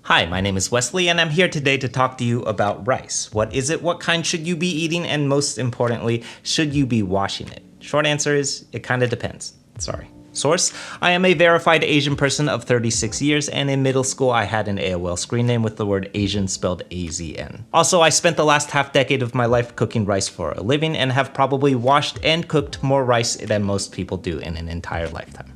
Hi, my name is Wesley and I'm here today to talk to you about rice. What is it, what kind should you be eating, and most importantly, should you be washing it? Short answer is, it kinda depends. Sorry. Source: I am a verified Asian person of 36 years, and in middle school I had an AOL screen name with the word Asian spelled A-Z-N. Also, I spent the last half decade of my life cooking rice for a living and have probably washed and cooked more rice than most people do in an entire lifetime.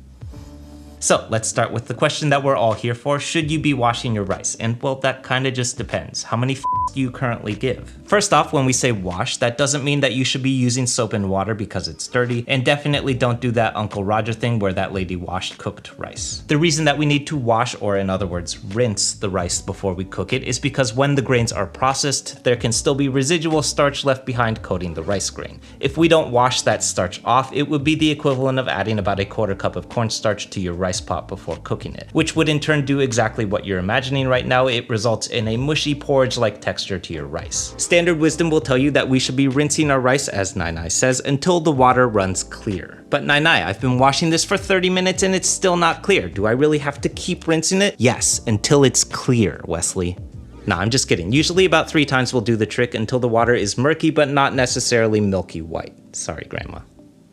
So let's start with the question that we're all here for. Should you be washing your rice? And well, that kinda just depends. How many do you currently give? First off, when we say wash, that doesn't mean that you should be using soap and water because it's dirty, and definitely don't do that Uncle Roger thing where that lady washed cooked rice. The reason that we need to wash, or in other words, rinse the rice before we cook it is because when the grains are processed, there can still be residual starch left behind coating the rice grain. If we don't wash that starch off, it would be the equivalent of adding about a quarter cup of cornstarch to your rice pot before cooking it, which would in turn do exactly what you're imagining right now. It results in a mushy porridge-like texture to your rice. Standard wisdom will tell you that we should be rinsing our rice, as Nai says, until the water runs clear. But Nai, I've been washing this for 30 minutes and it's still not clear. Do I really have to keep rinsing it? Yes, until it's clear, Wesley. Nah, I'm just kidding. Usually about 3 times will do the trick until the water is murky but not necessarily milky white. Sorry, Grandma.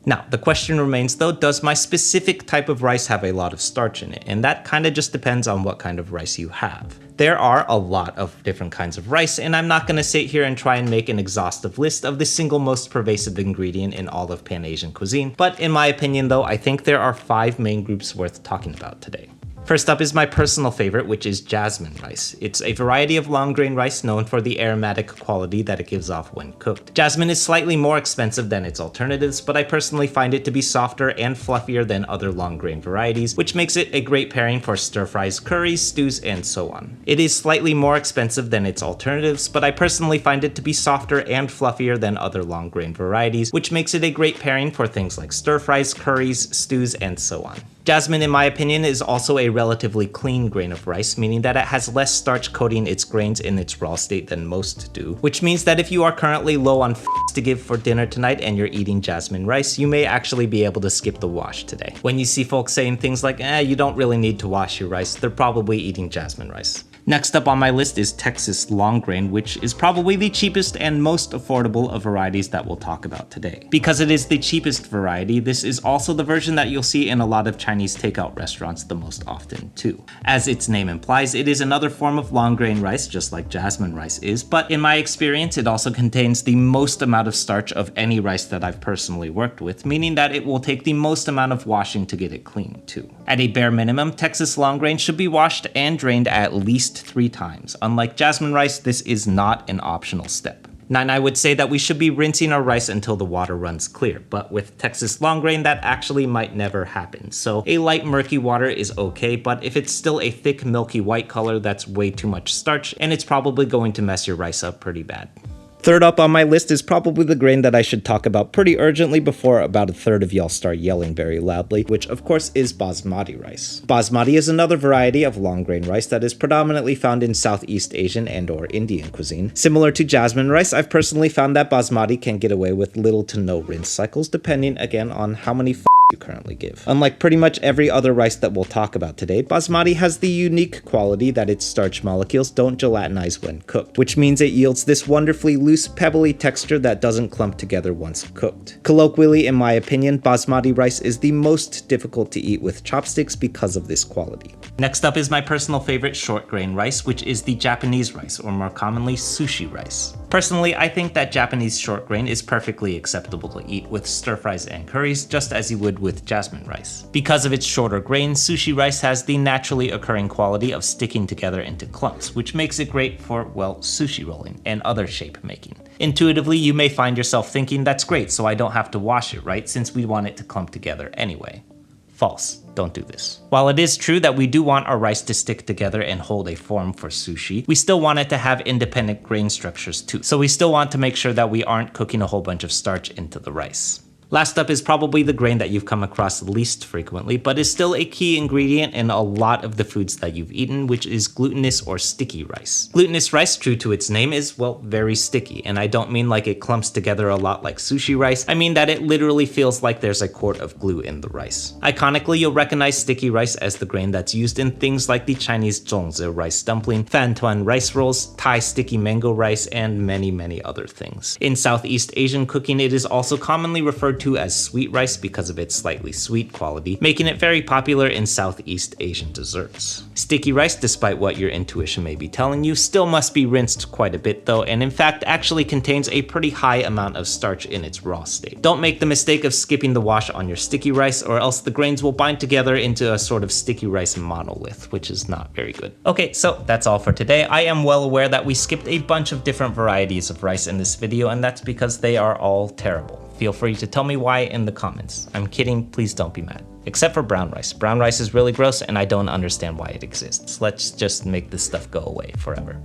Now, the question remains though, does my specific type of rice have a lot of starch in it? And that kinda just depends on what kind of rice you have. There are a lot of different kinds of rice, and I'm not gonna sit here and try and make an exhaustive list of the single most pervasive ingredient in all of Pan-Asian cuisine, but in my opinion though, I think there are 5 main groups worth talking about today. First up is my personal favorite, which is Jasmine rice. It's a variety of long grain rice known for the aromatic quality that it gives off when cooked. Jasmine is slightly more expensive than its alternatives, but I personally find it to be softer and fluffier than other long grain varieties, which makes it a great pairing for stir fries, curries, stews, and so on. It is slightly more expensive than its alternatives, but I personally find it to be softer and fluffier than other long grain varieties, which makes it a great pairing for things like stir fries, curries, stews, and so on. Jasmine, in my opinion, is also a relatively clean grain of rice, meaning that it has less starch coating its grains in its raw state than most do, which means that if you are currently low on to give for dinner tonight and you're eating Jasmine rice, you may actually be able to skip the wash today. When you see folks saying things like, you don't really need to wash your rice, they're probably eating Jasmine rice. Next up on my list is Texas long grain, which is probably the cheapest and most affordable of varieties that we'll talk about today. Because it is the cheapest variety, this is also the version that you'll see in a lot of Chinese takeout restaurants the most often too. As its name implies, it is another form of long grain rice, just like Jasmine rice is, but in my experience, it also contains the most amount of starch of any rice that I've personally worked with, meaning that it will take the most amount of washing to get it clean too. At a bare minimum, Texas long grain should be washed and drained at least 3 times. Unlike Jasmine rice, this is not an optional step. I would say that we should be rinsing our rice until the water runs clear, but with Texas long grain, that actually might never happen. So a light murky water is okay, but if it's still a thick milky white color, that's way too much starch, and it's probably going to mess your rice up pretty bad. Third up on my list is probably the grain that I should talk about pretty urgently before about a third of y'all start yelling very loudly, which of course is Basmati rice. Basmati is another variety of long grain rice that is predominantly found in Southeast Asian and or Indian cuisine. Similar to Jasmine rice, I've personally found that Basmati can get away with little to no rinse cycles depending again on how many you currently give. Unlike pretty much every other rice that we'll talk about today, Basmati has the unique quality that its starch molecules don't gelatinize when cooked, which means it yields this wonderfully loose, pebbly texture that doesn't clump together once cooked. Colloquially, in my opinion, Basmati rice is the most difficult to eat with chopsticks because of this quality. Next up is my personal favorite short grain rice, which is the Japanese rice, or more commonly sushi rice. Personally, I think that Japanese short grain is perfectly acceptable to eat with stir fries and curries, just as you would with Jasmine rice. Because of its shorter grain, sushi rice has the naturally occurring quality of sticking together into clumps, which makes it great for, well, sushi rolling and other shape making. Intuitively, you may find yourself thinking, that's great, so I don't have to wash it, right? Since we want it to clump together anyway. False. Don't do this. While it is true that we do want our rice to stick together and hold a form for sushi, we still want it to have independent grain structures too. So we still want to make sure that we aren't cooking a whole bunch of starch into the rice. Last up is probably the grain that you've come across least frequently, but is still a key ingredient in a lot of the foods that you've eaten, which is glutinous or sticky rice. Glutinous rice, true to its name, is, well, very sticky, and I don't mean like it clumps together a lot like sushi rice. I mean that it literally feels like there's a quart of glue in the rice. Iconically, you'll recognize sticky rice as the grain that's used in things like the Chinese zhongzi rice dumpling, fan tuan rice rolls, Thai sticky mango rice, and many other things. In Southeast Asian cooking, it is also commonly referred to as sweet rice because of its slightly sweet quality, making it very popular in Southeast Asian desserts. Sticky rice, despite what your intuition may be telling you, still must be rinsed quite a bit though, and in fact actually contains a pretty high amount of starch in its raw state. Don't make the mistake of skipping the wash on your sticky rice, or else the grains will bind together into a sort of sticky rice monolith, which is not very good. Okay, so that's all for today. I am well aware that we skipped a bunch of different varieties of rice in this video, and that's because they are all terrible. Feel free to tell me why in the comments. I'm kidding, please don't be mad. Except for brown rice. Brown rice is really gross and I don't understand why it exists. Let's just make this stuff go away forever.